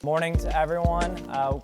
Morning to everyone.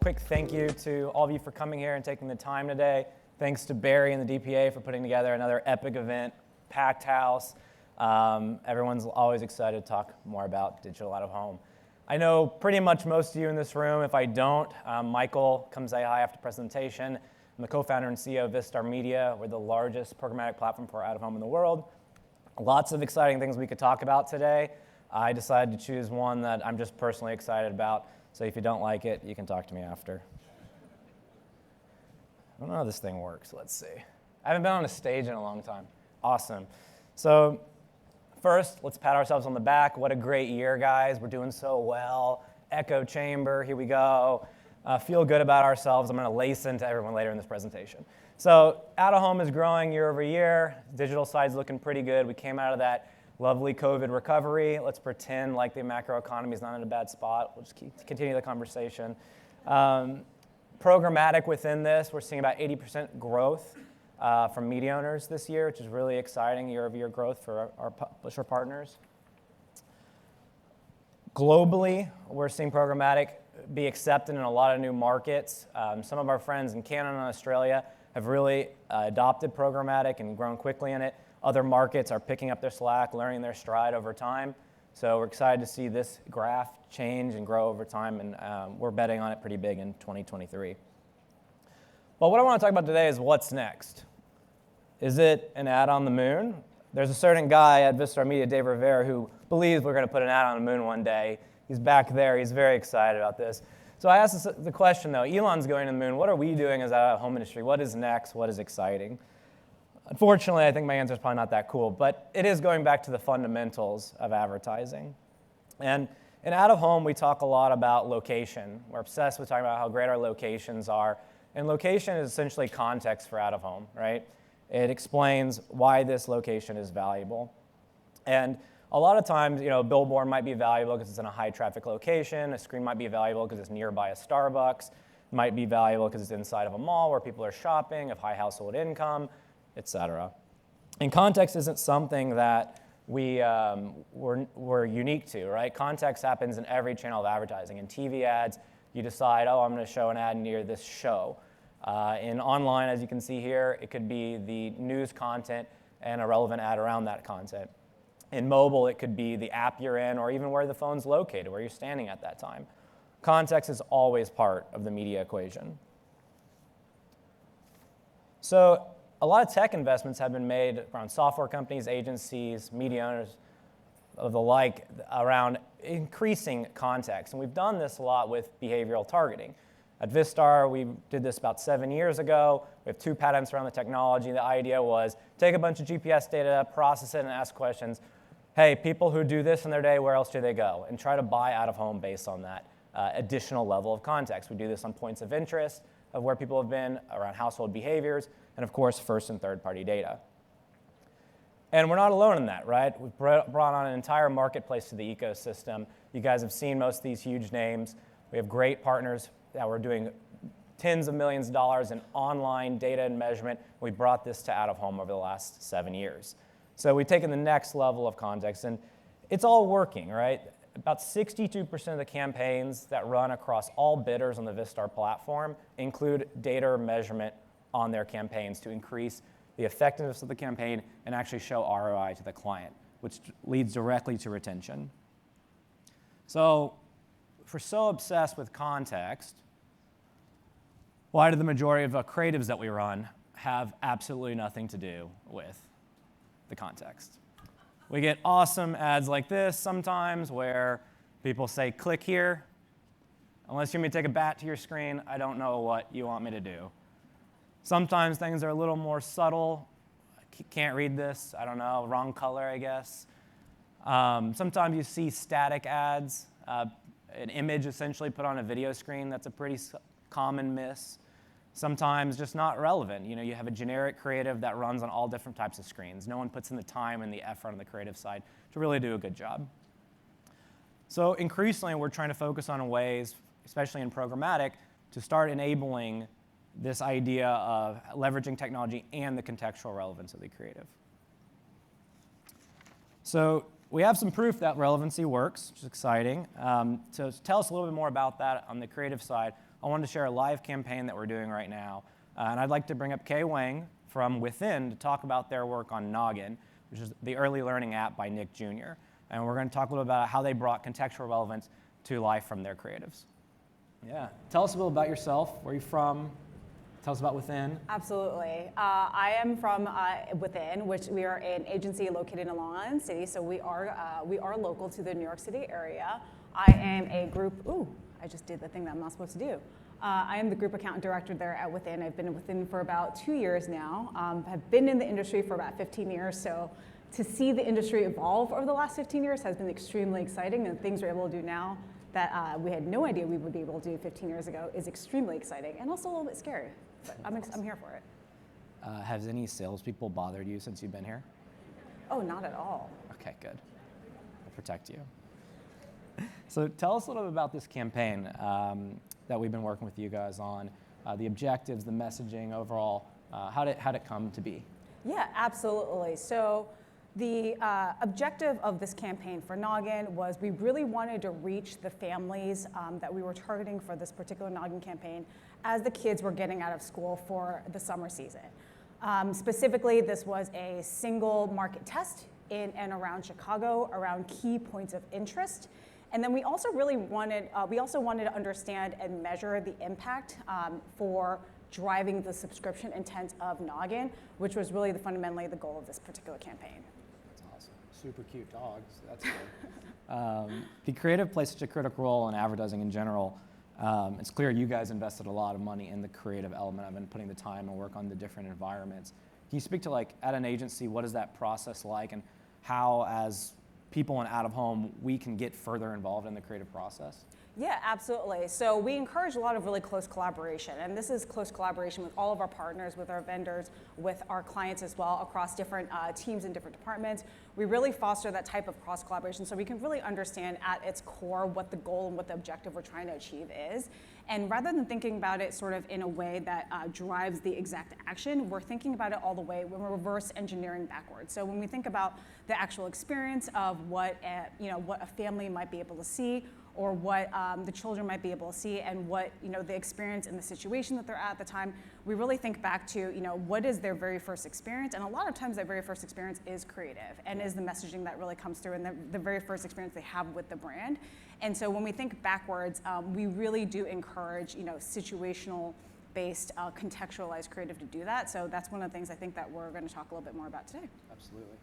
Quick thank you to all of you for coming here and taking the time today. Thanks to Barry and the DPAA for putting together another epic event, packed house. Everyone's always excited to talk more about digital out of home. I know pretty much most of you in this room. If I don't, Michael, come say hi after presentation. I'm the co-founder and CEO of Vistar Media. We're the largest programmatic platform for out of home in the world. Lots of exciting things we could talk about today. I decided to choose one that I'm just personally excited about. So if you don't like it, you can talk to me after. I don't know how this thing works. Let's see. I haven't been on a stage in a long time. Awesome. So first, let's pat ourselves on the back. What a great year, guys. We're doing so well. Echo chamber, here we go. Feel good about ourselves. I'm going to lace into everyone later in this presentation. So out of home is growing year over year. Digital side's looking pretty good. We came out of that lovely COVID recovery. Let's pretend like the macro economy is not in a bad spot. We'll just continue the conversation. Programmatic within this, we're seeing about 80% growth from media owners this year, which is really exciting, year-over-year growth for our publisher partners. Globally, we're seeing programmatic be accepted in a lot of new markets. Some of our friends in Canada and Australia have really adopted programmatic and grown quickly in it. Other markets are picking up their slack, learning their stride over time. So we're excited to see this graph change and grow over time, and we're betting on it pretty big in 2023. But what I want to talk about today is what's next. Is it an ad on the moon? There's a certain guy at Vistar Media, Dave Rivera, who believes we're going to put an ad on the moon one day. He's back there. He's very excited about this. So I asked the question, though. Elon's going to the moon. What are we doing as a home industry? What is next? What is exciting? Unfortunately, I think my answer is probably not that cool, but it is going back to the fundamentals of advertising. And in out of home, we talk a lot about location. We're obsessed with talking about how great our locations are. And location is essentially context for out of home, right? It explains why this location is valuable. And a lot of times, a billboard might be valuable because it's in a high traffic location. A screen might be valuable because it's nearby a Starbucks. It might be valuable because it's inside of a mall where people are shopping, of high household income, etc. And context isn't something that we're unique to, right? Context happens in every channel of advertising. In TV ads, you decide, I'm going to show an ad near this show. In online, as you can see here, it could be the news content and a relevant ad around that content. In mobile, it could be the app you're in or even where the phone's located, where you're standing at that time. Context is always part of the media equation. So a lot of tech investments have been made around software companies, agencies, media owners, of the like, around increasing context. And we've done this a lot with behavioral targeting. At Vistar, we did this about 7 years ago. We have 2 patents around the technology. The idea was take a bunch of GPS data, process it, and ask questions. Hey, people who do this in their day, where else do they go? And try to buy out of home based on that additional level of context. We do this on points of interest of where people have been, around household behaviors, and of course, first and third-party data. And we're not alone in that, right? We've brought on an entire marketplace to the ecosystem. You guys have seen most of these huge names. We have great partners that we're doing tens of millions of dollars in online data and measurement. We brought this to out of home over the last 7 years. So we've taken the next level of context, and it's all working, right? About 62% of the campaigns that run across all bidders on the Vistar platform include data or measurement on their campaigns to increase the effectiveness of the campaign and actually show ROI to the client, which leads directly to retention. So if we're so obsessed with context, why do the majority of the creatives that we run have absolutely nothing to do with the context? We get awesome ads like this sometimes where people say, click here. Unless you want me to take a bat to your screen, I don't know what you want me to do. Sometimes things are a little more subtle. Can't read this. I don't know. Wrong color, I guess. Sometimes you see static ads, an image essentially put on a video screen. That's a pretty common miss. Sometimes just not relevant. You have a generic creative that runs on all different types of screens. No one puts in the time and the effort on the creative side to really do a good job. So increasingly, we're trying to focus on ways, especially in programmatic, to start enabling this idea of leveraging technology and the contextual relevance of the creative. So we have some proof that relevancy works, which is exciting. So tell us a little bit more about that on the creative side. I wanted to share a live campaign that we're doing right now. And I'd like to bring up Kay Wang from Within to talk about their work on Noggin, which is the early learning app by Nick Jr. And we're going to talk a little about how they brought contextual relevance to life from their creatives. Yeah, tell us a little about yourself. Where are you from? Tell us about Within. Absolutely. I am from Within, which we are an agency located in Long Island City, so we are local to the New York City area. I am a group, I just did the thing that I'm not supposed to do. I am the group account director there at Within. I've been Within for about 2 years now. Have been in the industry for about 15 years, so to see the industry evolve over the last 15 years has been extremely exciting, and things we're able to do now that we had no idea we would be able to do 15 years ago is extremely exciting and also a little bit scary. But I'm here for it. Has any salespeople bothered you since you've been here? Oh, not at all. Okay, good. I'll protect you. So tell us a little bit about this campaign that we've been working with you guys on, the objectives, the messaging overall. How did it come to be? Yeah, absolutely. So the objective of this campaign for Noggin was we really wanted to reach the families that we were targeting for this particular Noggin campaign as the kids were getting out of school for the summer season. Specifically, this was a single market test in and around Chicago around key points of interest. And then we also really wanted, to understand and measure the impact for driving the subscription intent of Noggin, which was really fundamentally the goal of this particular campaign. That's awesome. Super cute dogs. That's good. The creative plays such a critical role in advertising in general. It's clear you guys invested a lot of money in the creative element of it and putting the time and work on the different environments. Can you speak to, like, at an agency, what is that process like, and how, as people in out of home, we can get further involved in the creative process? Yeah, absolutely. So we encourage a lot of really close collaboration, and this is close collaboration with all of our partners, with our vendors, with our clients as well, across different teams and different departments. We really foster that type of cross collaboration so we can really understand at its core what the goal and what the objective we're trying to achieve is. And rather than thinking about it sort of in a way that drives the exact action, we're thinking about it all the way when we're reverse engineering backwards. So when we think about the actual experience of what a family might be able to see, or what the children might be able to see, and what the experience and the situation that they're at the time, we really think back to what is their very first experience, and a lot of times that very first experience is creative and is the messaging that really comes through, and the very first experience they have with the brand. And so when we think backwards, we really do encourage situational based contextualized creative to do that. So that's one of the things I think that we're going to talk a little bit more about today. Absolutely.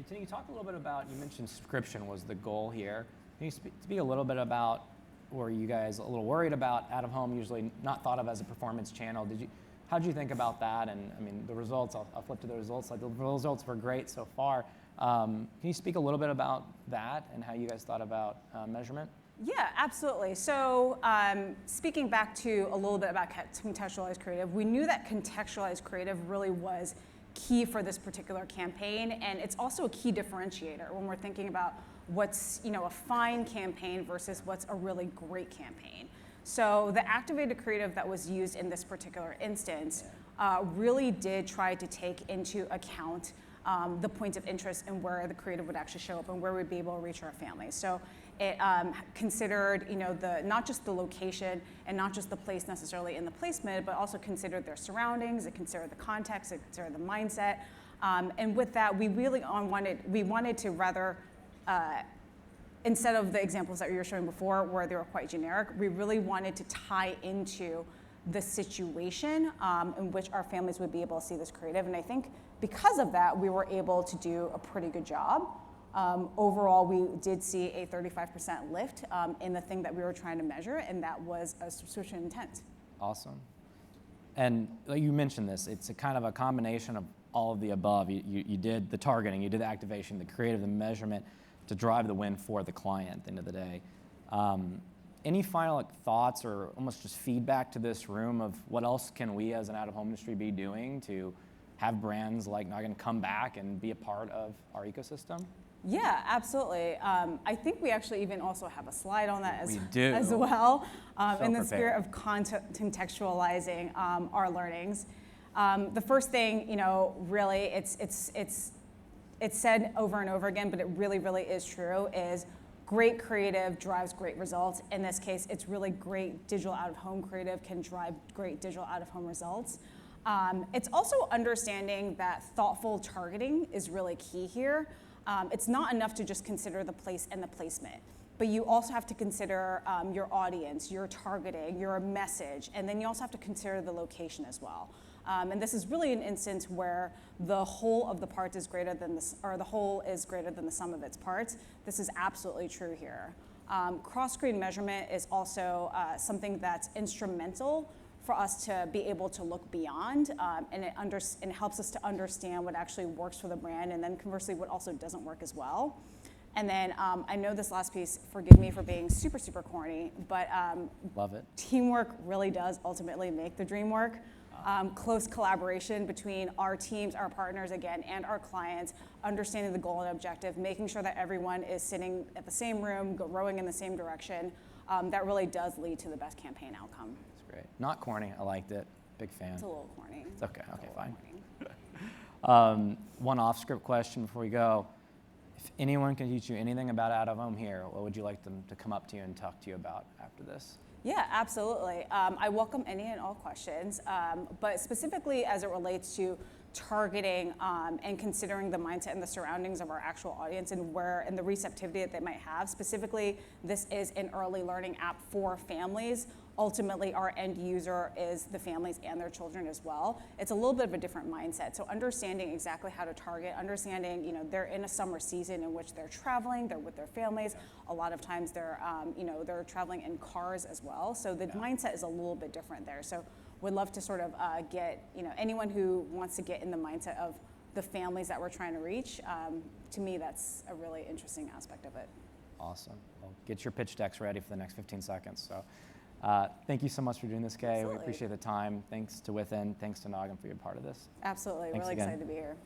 Can you talk a little bit about, you mentioned subscription was the goal here. Can you speak a little bit about, were you guys a little worried about out of home, usually not thought of as a performance channel? How did you think about that? And I mean, the results, I'll flip to the results. Like, the results were great so far. Can you speak a little bit about that and how you guys thought about measurement? Yeah, absolutely. So speaking back to a little bit about contextualized creative, we knew that contextualized creative really was key for this particular campaign, and it's also a key differentiator when we're thinking about what's a fine campaign versus what's a really great campaign. So the activated creative that was used in this particular instance really did try to take into account the points of interest and where the creative would actually show up and where we'd be able to reach our families. So it considered not just the location and not just the place necessarily in the placement, but also considered their surroundings, it considered the context, it considered the mindset. And with that, we really wanted to rather instead of the examples that we were showing before where they were quite generic, we really wanted to tie into the situation in which our families would be able to see this creative. And I think because of that, we were able to do a pretty good job. Overall, we did see a 35% lift in the thing that we were trying to measure, and that was a subscription intent. Awesome. And like you mentioned this, it's a kind of a combination of all of the above. You did the targeting, you did the activation, the creative, the measurement to drive the win for the client at the end of the day. Any final thoughts or almost just feedback to this room of what else can we as an out-of-home industry be doing to have brands like Noggin come back and be a part of our ecosystem? Yeah, absolutely. I think we actually even also have a slide on that as well, in the spirit of contextualizing our learnings. The first thing, really, it's it's said over and over again, but it really, really is true, is great creative drives great results. In this case, it's really great digital out-of-home creative can drive great digital out-of-home results. It's also understanding that thoughtful targeting is really key here. It's not enough to just consider the place and the placement, but you also have to consider your audience, your targeting, your message, and then you also have to consider the location as well. And this is really an instance where the whole of the parts is greater than the whole is greater than the sum of its parts. This is absolutely true here. Cross-screen measurement is also something that's instrumental for us to be able to look beyond, and it helps us to understand what actually works for the brand, and then conversely what also doesn't work as well. And then I know this last piece, forgive me for being super, super corny, but love it. Teamwork really does ultimately make the dream work. Close collaboration between our teams, our partners, again, and our clients, understanding the goal and objective, making sure that everyone is sitting at the same room, rowing in the same direction, that really does lead to the best campaign outcome. That's great. Not corny, I liked it. Big fan. It's a little corny. It's okay, fine. One off-script question before we go. If anyone can teach you anything about out-of-home here, what would you like them to come up to you and talk to you about after this? Yeah, absolutely. I welcome any and all questions, but specifically as it relates to targeting and considering the mindset and the surroundings of our actual audience and the receptivity that they might have. Specifically, this is an early learning app for families. Ultimately, our end user is the families and their children as well. It's a little bit of a different mindset. So understanding exactly how to target, understanding, they're in a summer season in which they're traveling, they're with their families. A lot of times they're traveling in cars as well. So the mindset is a little bit different there. So would love to sort of get, anyone who wants to get in the mindset of the families that we're trying to reach. To me, that's a really interesting aspect of it. Awesome. Well, get your pitch decks ready for the next 15 seconds. So. Thank you so much for doing this, Kay. Absolutely. We appreciate the time. Thanks to Within. Thanks to Noggin for being part of this. Absolutely. Thanks really again. excited to be here.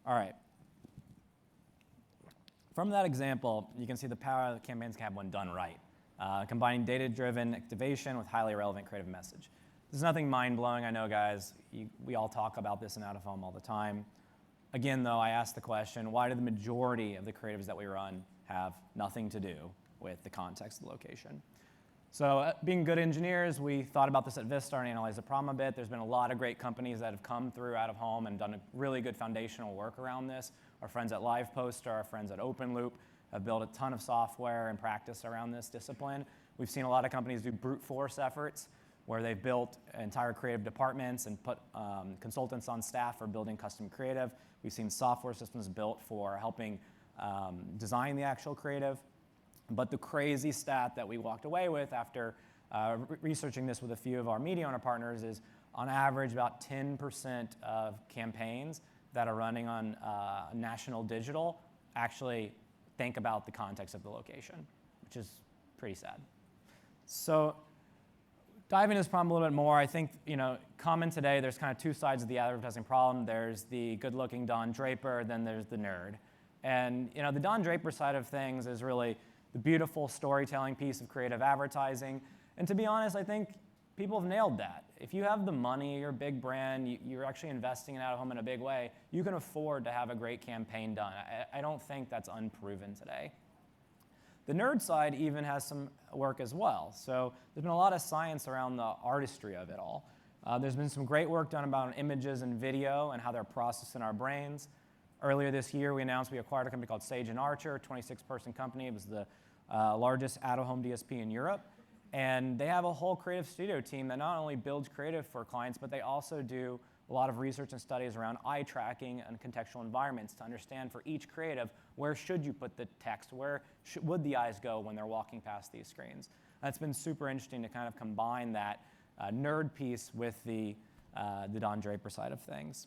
All right. From that example, you can see the power that campaigns can have when done right, combining data-driven activation with highly relevant creative message. There's nothing mind-blowing. I know, guys, we all talk about this in out-of-home all the time. Again, though, I asked the question, why do the majority of the creatives that we run have nothing to do with the context of the location? So being good engineers, we thought about this at Vistar and analyzed the problem a bit. There's been a lot of great companies that have come through out-of-home and done a really good foundational work around this. Our friends at LivePoster, our friends at OpenLoop have built a ton of software and practice around this discipline. We've seen a lot of companies do brute force efforts where they've built entire creative departments and put consultants on staff for building custom creative. We've seen software systems built for helping design the actual creative. But the crazy stat that we walked away with after researching this with a few of our media owner partners is on average about 10% of campaigns that are running on national digital actually think about the context of the location, which is pretty sad. So diving into this problem a little bit more, I think, common today, there's kind of two sides of the advertising problem. There's the good-looking Don Draper, then there's the nerd. And the Don Draper side of things is really the beautiful storytelling piece of creative advertising. And to be honest, I think people have nailed that. If you have the money, you're a big brand, you're actually investing in out-of-home in a big way, you can afford to have a great campaign done. I don't think that's unproven today. The nerd side even has some work as well. So there's been a lot of science around the artistry of it all. There's been some great work done about images and video and how they're processed in our brains. Earlier this year, we announced we acquired a company called Sage & Archer, a 26-person company. It was the largest out-of-home DSP in Europe. And they have a whole creative studio team that not only builds creative for clients, but they also do a lot of research and studies around eye tracking and contextual environments to understand for each creative, where should you put the text? Where would the eyes go when they're walking past these screens? And it's been super interesting to kind of combine that nerd piece with the Don Draper side of things.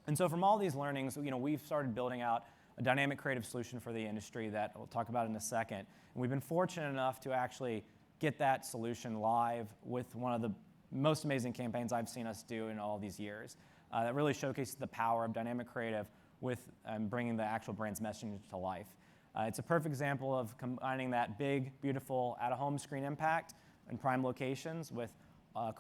And so from all these learnings, we've started building out a dynamic creative solution for the industry that we'll talk about in a second. And we've been fortunate enough to actually get that solution live with one of the most amazing campaigns I've seen us do in all these years. That really showcases the power of dynamic creative with bringing the actual brand's messaging to life. It's a perfect example of combining that big, beautiful out-of-home screen impact in prime locations with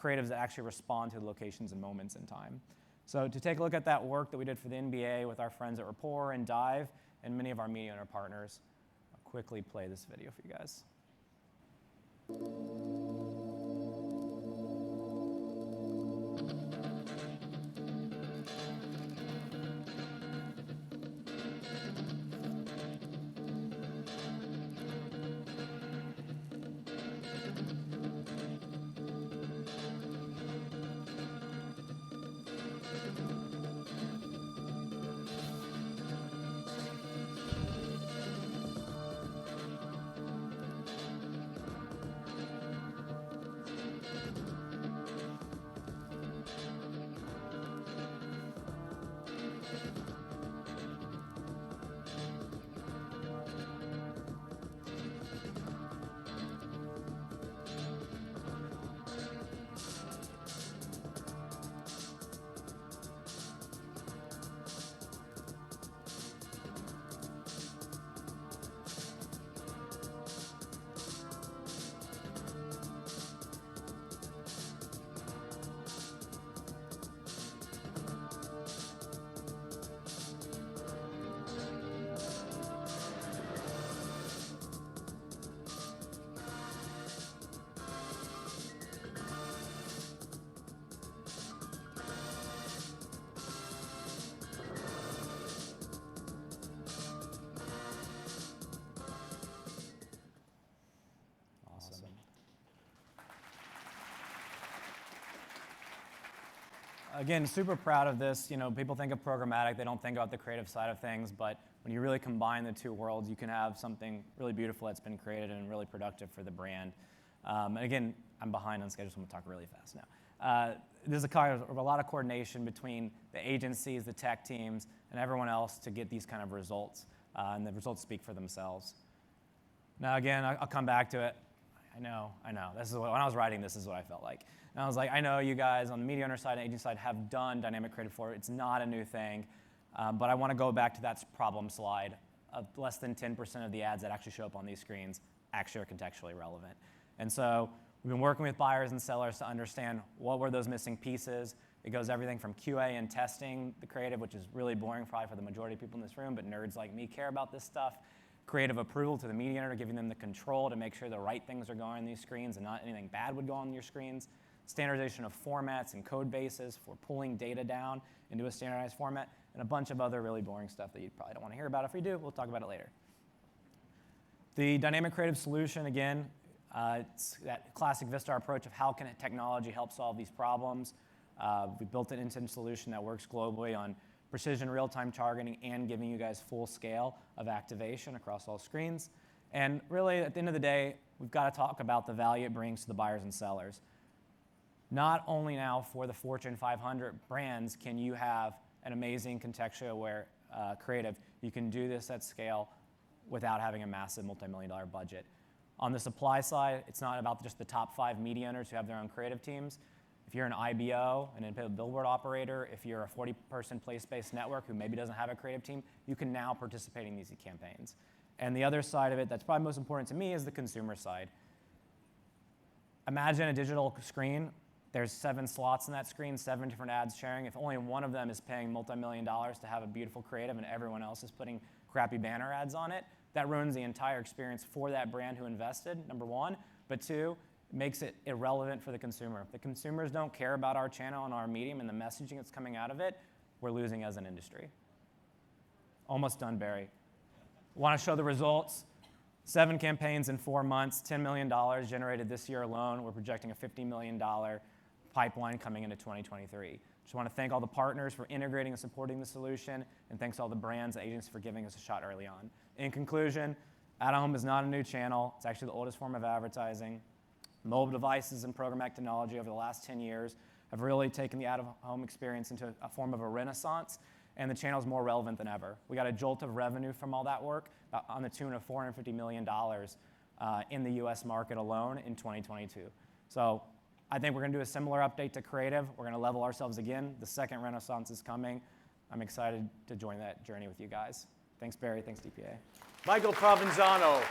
creatives that actually respond to the locations and moments in time. So to take a look at that work that we did for the NBA with our friends at Rapport and Dive and many of our media owner partners, I'll quickly play this video for you guys. Again, super proud of this. You know, people think of programmatic, they don't think about the creative side of things, but when you really combine the two worlds, you can have something really beautiful that's been created and really productive for the brand. And again, I'm behind on schedule, so I'm gonna talk really fast now. There's a lot of coordination between the agencies, the tech teams, and everyone else to get these kind of results, and the results speak for themselves. Now again, I'll come back to it. I know. This is when I was writing this is what I felt like. And I was like, I know you guys on the media owner side and agency side have done dynamic creative before. It's not a new thing. But I want to go back to that problem slide of less than 10% of the ads that actually show up on these screens actually are contextually relevant. And so we've been working with buyers and sellers to understand what were those missing pieces. It goes everything from QA and testing the creative, which is really boring probably for the majority of people in this room, but nerds like me care about this stuff. Creative approval to the media owner, giving them the control to make sure the right things are going on these screens and not anything bad would go on your screens. Standardization of formats and code bases for pulling data down into a standardized format, and a bunch of other really boring stuff that you probably don't want to hear about. If we do, we'll talk about it later. The dynamic creative solution, again, it's that classic Vistar approach of how can technology help solve these problems. We built an end-to-end solution that works globally on precision real-time targeting and giving you guys full scale of activation across all screens. And really, at the end of the day, we've got to talk about the value it brings to the buyers and sellers. Not only now for the Fortune 500 brands can you have an amazing contextually aware creative, you can do this at scale without having a massive multi-million-dollar budget. On the supply side, it's not about just the top 5 media owners who have their own creative teams. If you're an IBO, an independent billboard operator, if you're a 40-person place-based network who maybe doesn't have a creative team, you can now participate in these campaigns. And the other side of it that's probably most important to me is the consumer side. Imagine a digital screen. There's 7 slots in that screen, 7 different ads sharing. If only one of them is paying multi-million dollars to have a beautiful creative and everyone else is putting crappy banner ads on it, that ruins the entire experience for that brand who invested, number one. But 2, makes it irrelevant for the consumer. If the consumers don't care about our channel and our medium and the messaging that's coming out of it, we're losing as an industry. Almost done, Barry. Want to show the results? 7 campaigns in 4 months, $10 million generated this year alone. We're projecting a $50 million pipeline coming into 2023. Just want to thank all the partners for integrating and supporting the solution, and thanks to all the brands and agencies for giving us a shot early on. In conclusion, out-of-home is not a new channel. It's actually the oldest form of advertising. Mobile devices and programmatic technology over the last 10 years have really taken the out-of-home experience into a form of a renaissance, and the channel is more relevant than ever. We got a jolt of revenue from all that work on the tune of $450 million in the US market alone in 2022. So I think we're going to do a similar update to creative. We're going to level ourselves again. The second renaissance is coming. I'm excited to join that journey with you guys. Thanks, Barry. Thanks, DPAA. Michael Provenzano.